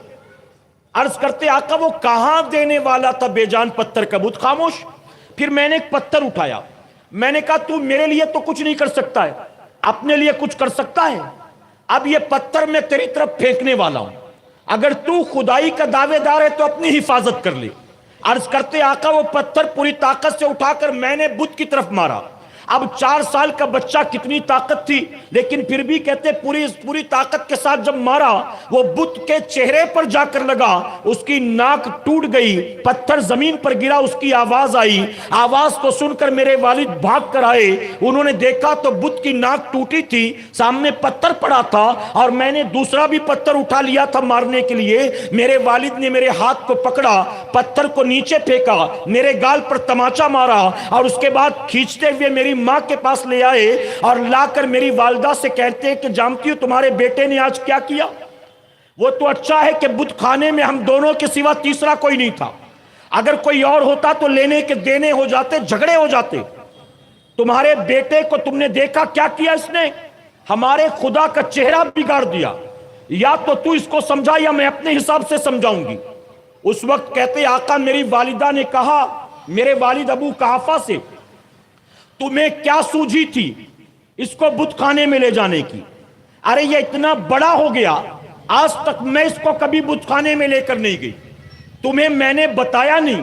عرض کرتے آقا وہ کہاں دینے والا تھا بے جان پتھر کا بت خاموش۔ پھر میں نے ایک پتھر اٹھایا، میں نے کہا تو میرے لیے تو کچھ نہیں کر سکتا ہے، اپنے لیے کچھ کر سکتا ہے؟ اب یہ پتھر میں تیری طرف پھینکنے والا ہوں، اگر تو خدائی کا دعوے دار ہے تو اپنی حفاظت کر لے۔ عرض کرتے آقا وہ پتھر پوری طاقت سے اٹھا کر میں نے بت کی طرف مارا۔ اب 4 سال کا بچہ کتنی طاقت تھی، لیکن پھر بھی کہتے پوری طاقت کے ساتھ جب مارا وہ بت کے چہرے پر جا کر لگا، اس کی ناک ٹوٹ گئی، پتھر زمین پر گرا، اس کی آواز آئی۔ آواز کو سن کر میرے والد بھاگ کر آئے، انہوں نے دیکھا تو بت کی ناک ٹوٹی تھی، سامنے پتھر پڑا تھا اور میں نے دوسرا بھی پتھر اٹھا لیا تھا مارنے کے لیے۔ میرے والد نے میرے ہاتھ کو پکڑا، پتھر کو نیچے پھینکا، میرے گال پر تماچا مارا اور اس کے بعد کھینچتے ہوئے میری ماں کے پاس لے آئے اور لا کر میری والدہ سے کہتے کہ جانتی ہو تمہارے بیٹے نے آج کیا کیا؟ وہ تو اچھا ہے کہ بت خانے میں ہم دونوں کے سوا تیسرا کوئی نہیں تھا، اگر کوئی اور ہوتا تو لینے کے دینے ہو جاتے، جھگڑے ہو جاتے۔ تمہارے بیٹے کو تم نے دیکھا کیا کیا اس نے؟ ہمارے خدا کا چہرہ بگاڑ دیا، یا تو اس کو سمجھا یا میں اپنے حساب سے سمجھاؤں گی۔ اس وقت کہتے آقا میری والدہ نے کہا میرے والد ابو قحافہ سے تمہیں کیا سوجھی تھی اس کو بت خانے میں لے جانے کی؟ ارے یہ اتنا بڑا ہو گیا، آج تک میں اس کو کبھی بت خانے میں لے کر نہیں گئی، تمہیں میں نے بتایا نہیں؟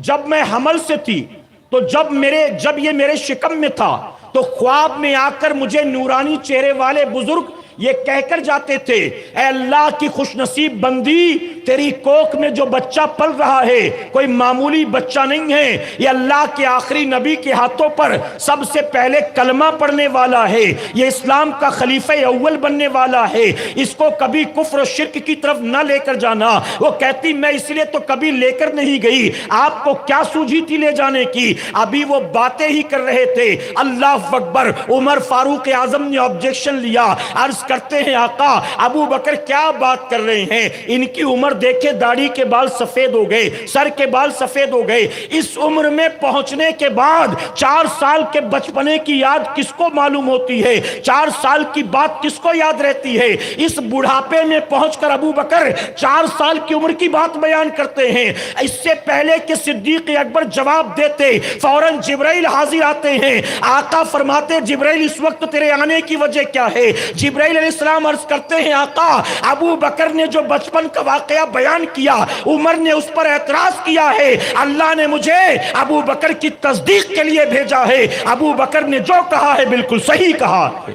جب میں حمل سے تھی تو جب یہ میرے شکم میں تھا تو خواب میں آ کر مجھے نورانی چہرے والے بزرگ یہ کہہ کر جاتے تھے اے اللہ کی خوش نصیب بندی، تیری کوکھ میں جو بچہ پل رہا ہے کوئی معمولی بچہ نہیں ہے، یہ اللہ کے آخری نبی کے ہاتھوں پر سب سے پہلے کلمہ پڑھنے والا ہے، یہ اسلام کا خلیفہ اول بننے والا ہے، اس کو کبھی کفر و شرک کی طرف نہ لے کر جانا۔ وہ کہتی میں اس لیے تو کبھی لے کر نہیں گئی، آپ کو کیا سوجھی تھی لے جانے کی؟ ابھی وہ باتیں ہی کر رہے تھے، اللہ اکبر، عمر فاروق اعظم نے آبجیکشن لیا، عرض کرتے ہیں آقا ابو بکر کیا بات کر رہے ہیں، ان کی عمر دیکھے داڑھی کے بال سفید ہو گئے، سر کے بال سفید ہو گئے، اس عمر میں پہنچنے کے بعد 4 سال کے بچپنے کی یاد کس کو معلوم ہوتی ہے؟ 4 سال کی بات کس کو یاد رہتی ہے؟ اس بڑھاپے میں پہنچ کر ابو بکر 4 سال کی عمر کی بات بیان کرتے ہیں۔ اس سے پہلے کہ صدیق اکبر جواب دیتے فوراً جبرائیل حاضر آتے ہیں، آقا فرماتے جبرائیل اس وقت تیرے آنے کی وجہ کیا ہے؟ جبرائیل علیہ السلام عرض کرتے ہیں آقا ابو بکر نے جو بچپن کا واقعہ بیان کیا، عمر نے اس پر اعتراض کیا ہے، اللہ نے مجھے ابو بکر کی تصدیق کے لیے بھیجا ہے، ابو بکر نے جو کہا ہے بالکل صحیح کہا ہے۔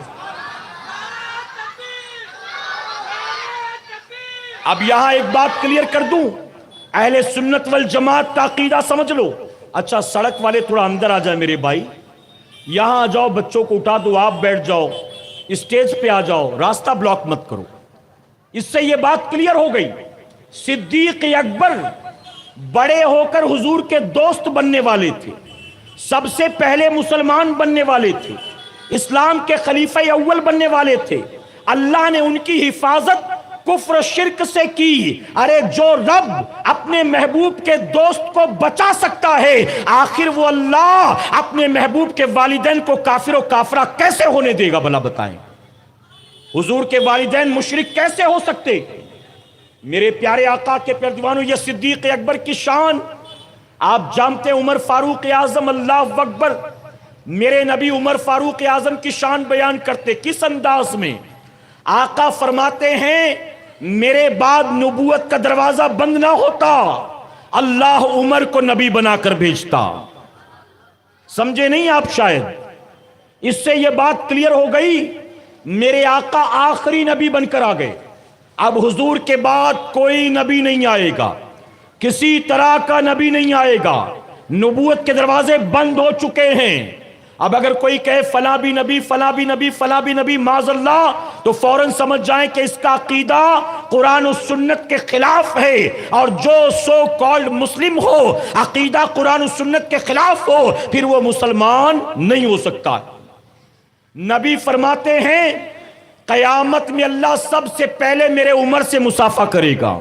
اب یہاں ایک بات کلیئر کر دوں، اہل سنت والجماعت کا عقیدہ سمجھ لو۔ اچھا سڑک والے تھوڑا اندر آ جائیں میرے بھائی، یہاں آ جاؤ، بچوں کو اٹھا دو، آپ بیٹھ جاؤ، اسٹیج پہ آ جاؤ، راستہ بلاک مت کرو۔ اس سے یہ بات کلیئر ہو گئی، صدیق اکبر بڑے ہو کر حضور کے دوست بننے والے تھے، سب سے پہلے مسلمان بننے والے تھے، اسلام کے خلیفہ اول بننے والے تھے، اللہ نے ان کی حفاظت کفر شرک سے کی۔ ارے جو رب اپنے محبوب کے دوست کو بچا سکتا ہے، آخر وہ اللہ اپنے محبوب کے والدین کو کافر و کافرہ کیسے ہونے دے گا؟ بھلا بتائیں، حضور کے والدین مشرک کیسے ہو سکتے؟ میرے پیارے آقا کے پیارے دیوانوں، یہ صدیق اکبر کی شان آپ جانتے، عمر فاروق اعظم اللہ اکبر میرے نبی عمر فاروق اعظم کی شان بیان کرتے کس انداز میں؟ آقا فرماتے ہیں میرے بعد نبوت کا دروازہ بند نہ ہوتا، اللہ عمر کو نبی بنا کر بھیجتا۔ سمجھے نہیں آپ؟ شاید اس سے یہ بات کلیئر ہو گئی، میرے آقا آخری نبی بن کر آ گئے، اب حضور کے بعد کوئی نبی نہیں آئے گا، کسی طرح کا نبی نہیں آئے گا، نبوت کے دروازے بند ہو چکے ہیں۔ اب اگر کوئی کہے فلاں بھی نبی فلاں بھی نبی فلاں بھی نبی معاذ اللہ، تو فوراً سمجھ جائیں کہ اس کا عقیدہ قرآن و سنت کے خلاف ہے، اور جو سو کالڈ مسلم ہو عقیدہ قرآن و سنت کے خلاف ہو پھر وہ مسلمان نہیں ہو سکتا۔ نبی فرماتے ہیں قیامت میں اللہ سب سے پہلے میرے عمر سے مصافحہ کرے گا۔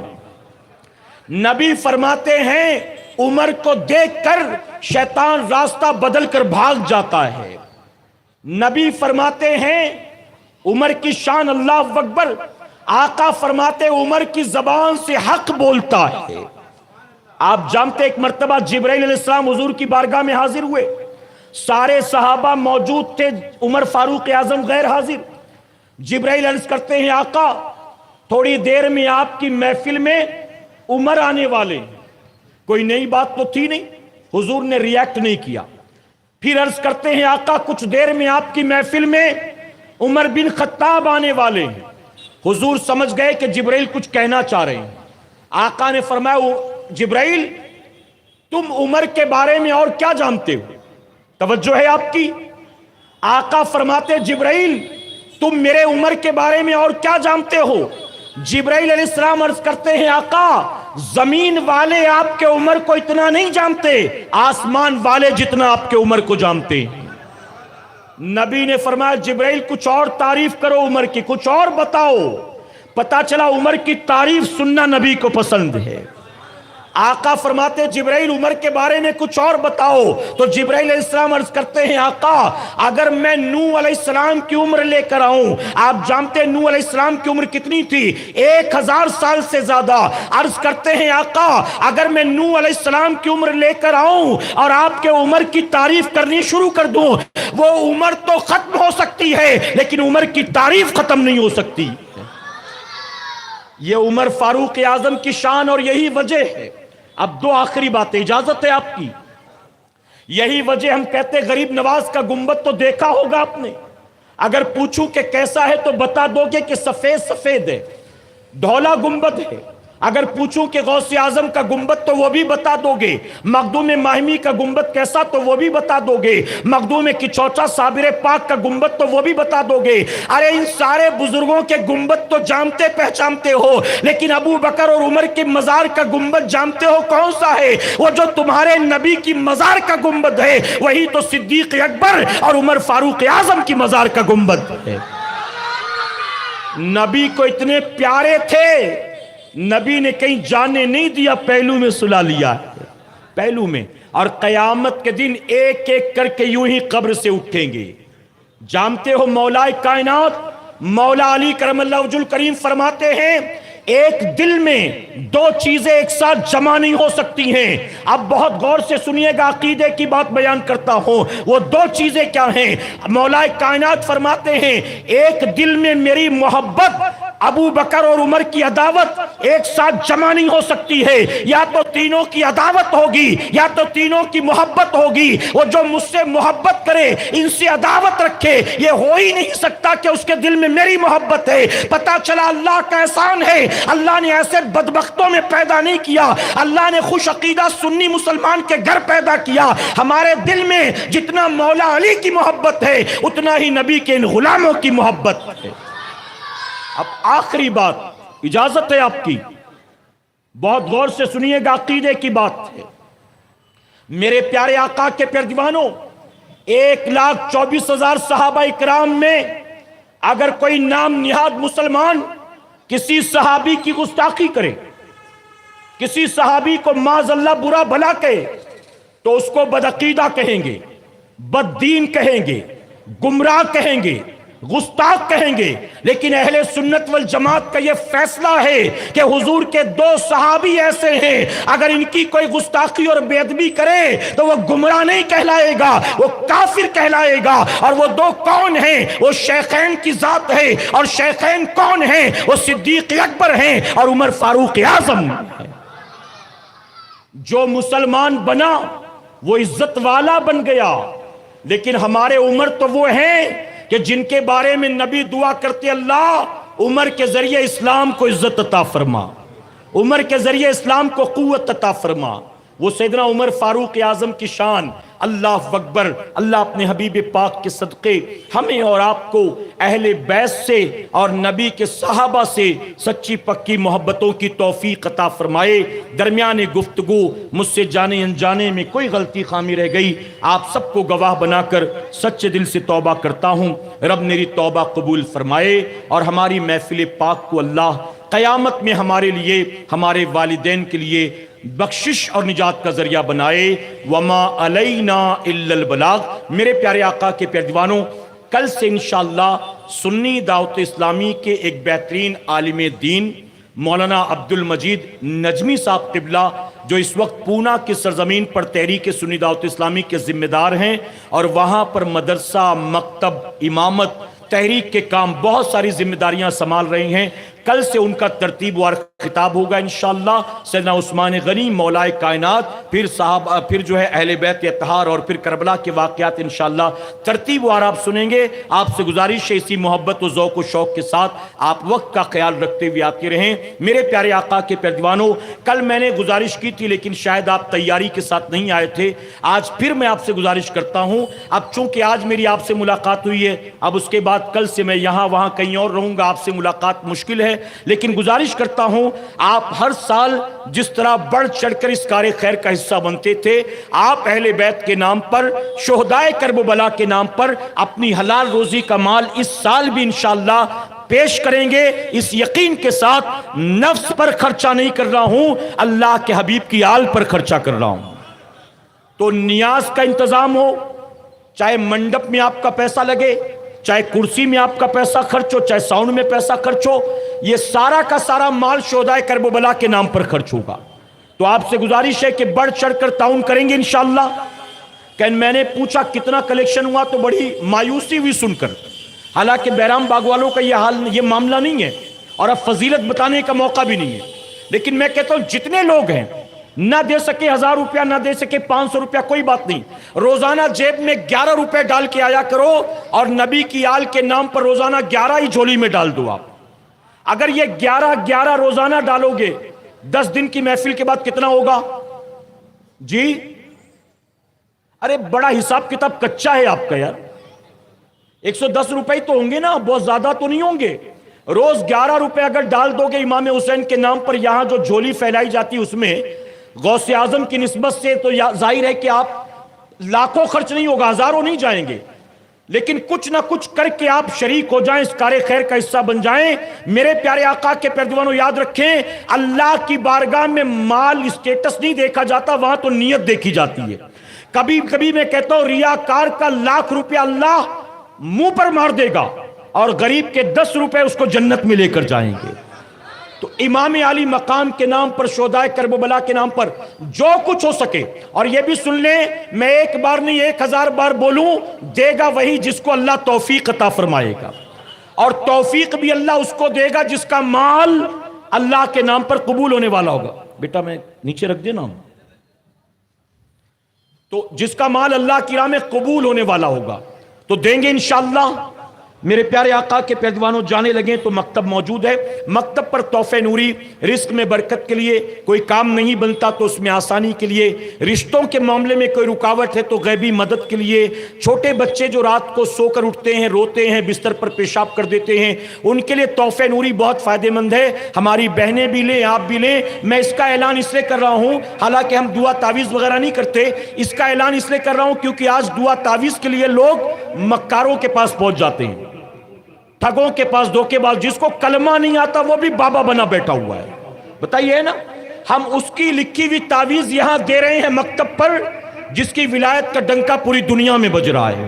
نبی فرماتے ہیں عمر کو دیکھ کر شیطان راستہ بدل کر بھاگ جاتا ہے۔ نبی فرماتے ہیں عمر کی شان اللہ اکبر، آقا فرماتے عمر کی زبان سے حق بولتا ہے۔ آپ جانتے ایک مرتبہ جبرائیل علیہ السلام حضور کی بارگاہ میں حاضر ہوئے، سارے صحابہ موجود تھے، عمر فاروق اعظم غیر حاضر۔ جبرائیل عرض کرتے ہیں آقا تھوڑی دیر میں آپ کی محفل میں عمر آنے والے ہیں۔ کوئی نئی بات تو تھی نہیں، حضور نے ریاکٹ نہیں کیا۔ پھر عرض کرتے ہیں آقا کچھ دیر میں آپ کی محفل میں عمر بن خطاب آنے والے ہیں۔ حضور سمجھ گئے کہ جبرائیل کچھ کہنا چاہ رہے ہیں۔ آقا نے فرمایا جبرائیل تم عمر کے بارے میں اور کیا جانتے ہو؟ توجہ ہے آپ کی؟ آقا فرماتے جبرائیل تم میرے عمر کے بارے میں اور کیا جانتے ہو؟ جبرائیل علیہ السلام عرض کرتے ہیں آقا زمین والے آپ کے عمر کو اتنا نہیں جانتے، آسمان والے جتنا آپ کے عمر کو جانتے ہیں۔ نبی نے فرمایا جبرائیل کچھ اور تعریف کرو عمر کی، کچھ اور بتاؤ۔ پتا چلا عمر کی تعریف سننا نبی کو پسند ہے۔ آقا فرماتے جبرائیل عمر کے بارے میں کچھ اور بتاؤ، تو جبرائیل علیہ السلام عرض کرتے ہیں آقا اگر میں نوح علیہ السلام کی عمر لے کر آؤں، آپ جانتے ہیں نوح علیہ السلام کی عمر کتنی تھی؟ 1000 سال سے زیادہ۔ عرض کرتے ہیں آقا اگر میں نوح علیہ السلام کی عمر لے کر آؤں اور آپ کے عمر کی تعریف کرنی شروع کر دوں، وہ عمر تو ختم ہو سکتی ہے لیکن عمر کی تعریف ختم نہیں ہو سکتی۔ یہ عمر فاروق اعظم کی شان اور یہی وجہ ہے۔ اب دو آخری باتیں اجازت ہے آپ کی۔ یہی وجہ ہم کہتے غریب نواز کا گنبد تو دیکھا ہوگا آپ نے، اگر پوچھوں کہ کیسا ہے تو بتا دو گے کہ سفید سفید ہے، دھولا گنبد ہے۔ اگر پوچھوں کہ غوث اعظم کا گنبد تو وہ بھی بتا دو گے، مخدوم ماہمی کا گنبد کیسا تو وہ بھی بتا دو گے، مخدوم کچوچا صابر پاک کا گنبد تو وہ بھی بتا دو گے۔ ارے ان سارے بزرگوں کے گنبد تو جانتے پہچانتے ہو، لیکن ابو بکر اور عمر کے مزار کا گنبد جانتے ہو کون سا ہے؟ وہ جو تمہارے نبی کی مزار کا گنبد ہے وہی تو صدیق اکبر اور عمر فاروق اعظم کی مزار کا گنبد ہے۔ نبی کو اتنے پیارے تھے، نبی نے کہیں جانے نہیں دیا، پہلو میں سلا لیا ہے، پہلو میں۔ اور قیامت کے دن ایک ایک کر کے یوں ہی قبر سے اٹھیں گے۔ جانتے ہو مولا کائنات مولا علی کرم اللہ وجہ الکریم فرماتے ہیں ایک دل میں دو چیزیں ایک ساتھ جمع نہیں ہو سکتی ہیں۔ اب بہت غور سے سنیے گا، عقیدے کی بات بیان کرتا ہوں۔ وہ دو چیزیں کیا ہیں؟ مولا کائنات فرماتے ہیں ایک دل میں میری محبت، ابو بکر اور عمر کی عداوت ایک ساتھ جمع نہیں ہو سکتی ہے، یا تو تینوں کی عداوت ہوگی یا تو تینوں کی محبت ہوگی۔ وہ جو مجھ سے محبت کرے ان سے عداوت رکھے، یہ ہو ہی نہیں سکتا کہ اس کے دل میں میری محبت ہے۔ پتا چلا اللہ کا احسان ہے، اللہ نے ایسے بدبختوں میں پیدا نہیں کیا، اللہ نے خوش عقیدہ سنی مسلمان کے گھر پیدا کیا۔ ہمارے دل میں جتنا مولا علی کی محبت ہے اتنا ہی نبی کے ان غلاموں کی محبت ہے۔ اب آخری بات اجازت ہے آپ کی، بہت غور سے سنیے گا، عقیدے کی بات ہے۔ میرے پیارے آقا کے پیارے دیوانوں، 1,24,000 صحابہ اکرام میں اگر کوئی نام نہاد مسلمان کسی صحابی کی گستاخی کرے، کسی صحابی کو معاذ اللہ برا بھلا کہے، تو اس کو بدعقیدہ کہیں گے، بد دین کہیں گے، گمراہ کہیں گے، گستاخ کہیں گے، لیکن اہل سنت والجماعت کا یہ فیصلہ ہے کہ حضور کے 2 صحابی ایسے ہیں، اگر ان کی کوئی گستاخی اور بے ادبی کرے تو وہ گمراہ نہیں کہلائے گا، وہ کافر کہلائے گا۔ اور وہ 2 کون ہیں؟ وہ شیخین کی ذات ہے، اور شیخین کون ہیں؟ وہ صدیق اکبر ہیں اور عمر فاروق اعظم۔ جو مسلمان بنا وہ عزت والا بن گیا، لیکن ہمارے عمر تو وہ ہیں کہ جن کے بارے میں نبی دعا کرتے، اللہ عمر کے ذریعے اسلام کو عزت عطا فرما، عمر کے ذریعے اسلام کو قوت عطا فرما۔ وہ سیدنا عمر فاروق اعظم کی شان، اللہ اکبر۔ اللہ اپنے حبیب پاک کے صدقے ہمیں اور آپ کو اہل بیت سے اور نبی کے صحابہ سے سچی پکی محبتوں کی توفیق عطا فرمائے۔ درمیان گفتگو مجھ سے جانے انجانے میں کوئی غلطی خامی رہ گئی، آپ سب کو گواہ بنا کر سچے دل سے توبہ کرتا ہوں۔ رب میری توبہ قبول فرمائے اور ہماری محفل پاک کو اللہ قیامت میں ہمارے لیے، ہمارے والدین کے لیے بخشش اور نجات کا ذریعہ بنائے۔ وما علینا الا البلاغ۔ میرے پیارے آقا کے پیارے دیوانوں، کل سے انشاءاللہ سنی دعوت اسلامی کے ایک بہترین عالم دین مولانا عبد المجید نجمی صاحب قبلہ، جو اس وقت پونا کی سرزمین پر تحریک سنی دعوت اسلامی کے ذمہ دار ہیں اور وہاں پر مدرسہ، مکتب، امامت، تحریک کے کام، بہت ساری ذمہ داریاں سنبھال رہے ہیں۔ کل سے ان کا ترتیب وار خطاب ہوگا انشاءاللہ۔ سیدنا عثمان غنی مولائے کائنات، پھر جو ہے اہل بیت اطہار، اور پھر کربلا کے واقعات انشاءاللہ ترتیب وار آپ سنیں گے۔ آپ سے گزارش ہے اسی محبت و ذوق و شوق کے ساتھ آپ وقت کا خیال رکھتے ہوئے آتے رہیں۔ میرے پیارے آقا کے پیارے دیوانوں، کل میں نے گزارش کی تھی لیکن شاید آپ تیاری کے ساتھ نہیں آئے تھے۔ آج پھر میں آپ سے گزارش کرتا ہوں، اب چونکہ آج میری آپ سے ملاقات ہوئی ہے، اب اس کے بعد کل سے میں یہاں وہاں کہیں اور رہوں گا، آپ سے ملاقات مشکل ہے، لیکن گزارش کرتا ہوں آپ ہر سال جس طرح بڑھ چڑھ کر اس کار خیر کا حصہ بنتے تھے، آپ اہل بیت کے نام پر، شہدائے کرب و بلا کے نام پر اپنی حلال روزی کا مال اس سال بھی انشاءاللہ پیش کریں گے، اس یقین کے ساتھ نفس پر خرچہ نہیں کر رہا ہوں، اللہ کے حبیب کی آل پر خرچہ کر رہا ہوں۔ تو نیاز کا انتظام ہو، چاہے منڈپ میں آپ کا پیسہ لگے، چاہے کرسی میں آپ کا پیسہ خرچ ہو، چاہے ساؤنڈ میں پیسہ خرچ ہو، یہ سارا کا سارا مال شہدائے کرب و بلا کے نام پر خرچ ہوگا۔ تو آپ سے گزارش ہے کہ بڑھ چڑھ کر تعاون کریں گے انشاءاللہ۔ کہ میں نے پوچھا کتنا کلیکشن ہوا تو بڑی مایوسی ہوئی سن کر، حالانکہ بہرام باغ والوں کا یہ معاملہ نہیں ہے اور اب فضیلت بتانے کا موقع بھی نہیں ہے، لیکن میں کہتا ہوں جتنے لوگ ہیں، نہ دے سکے 1000 روپیہ، نہ دے سکے 500 روپیہ، کوئی بات نہیں، روزانہ جیب میں 11 روپے ڈال کے آیا کرو اور نبی کی آل کے نام پر روزانہ 11 ہی جھولی میں ڈال دو۔ آپ اگر یہ 11 روزانہ ڈالو گے، 10 دن کی محفل کے بعد کتنا ہوگا جی؟ ارے بڑا حساب کتاب کچا ہے آپ کا یار، 110 روپے تو ہوں گے نا، بہت زیادہ تو نہیں ہوں گے۔ روز 11 روپے اگر ڈال دو گے امام حسین کے نام پر، یہاں جو جھولی پھیلائی جاتی اس میں غوث اعظم کی نسبت سے تو ظاہر ہے کہ آپ لاکھوں خرچ نہیں ہوگا، ہزاروں نہیں جائیں گے، لیکن کچھ نہ کچھ کر کے آپ شریک ہو جائیں، اس کار خیر کا حصہ بن جائیں۔ میرے پیارے آقا کے پیارے دیوانوں یاد رکھیں، اللہ کی بارگاہ میں مال اسٹیٹس نہیں دیکھا جاتا، وہاں تو نیت دیکھی جاتی ہے۔ کبھی کبھی میں کہتا ہوں ریاکار کا 1,00,000 روپیہ اللہ منہ پر مار دے گا اور غریب کے 10 روپے اس کو جنت میں لے کر جائیں گے۔ تو امام علی مقام کے نام پر، شہدائے کرب و بلا کے نام پر جو کچھ ہو سکے، اور یہ بھی سن لیں میں ایک بار نہیں 1000 بار بولوں، دے گا وہی جس کو اللہ توفیق عطا فرمائے گا، اور توفیق بھی اللہ اس کو دے گا جس کا مال اللہ کے نام پر قبول ہونے والا ہوگا۔ بیٹا میں نیچے رکھ دینا، تو جس کا مال اللہ کی راہ میں قبول ہونے والا ہوگا تو دیں گے انشاءاللہ۔ میرے پیارے آقا کے پیارے دیوانوں جانے لگیں تو مکتب موجود ہے، مکتب پر تحفہ نوری، رزق میں برکت کے لیے، کوئی کام نہیں بنتا تو اس میں آسانی کے لیے، رشتوں کے معاملے میں کوئی رکاوٹ ہے تو غیبی مدد کے لیے، چھوٹے بچے جو رات کو سو کر اٹھتے ہیں، روتے ہیں، بستر پر پیشاب کر دیتے ہیں، ان کے لیے تحفہ نوری بہت فائدہ مند ہے۔ ہماری بہنیں بھی لیں، آپ بھی لیں۔ میں اس کا اعلان اس لیے کر رہا ہوں، حالانکہ ہم دعا تعویذ وغیرہ نہیں کرتے، اس کا اعلان اس لیے کر رہا ہوں کیونکہ آج دعا تعویذ کے لیے لوگ مکاروں کے پاس پہنچ جاتے ہیں، ٹھگوں کے پاس، دھوکے باز، جس کو کلمہ نہیں آتا وہ بھی بابا بنا بیٹھا ہوا ہے۔ بتائیے نا، ہم اس کی لکھی ہوئی تعویذ یہاں دے رہے ہیں مکتب پر، جس کی ولایت کا ڈنکا پوری دنیا میں بج رہا ہے۔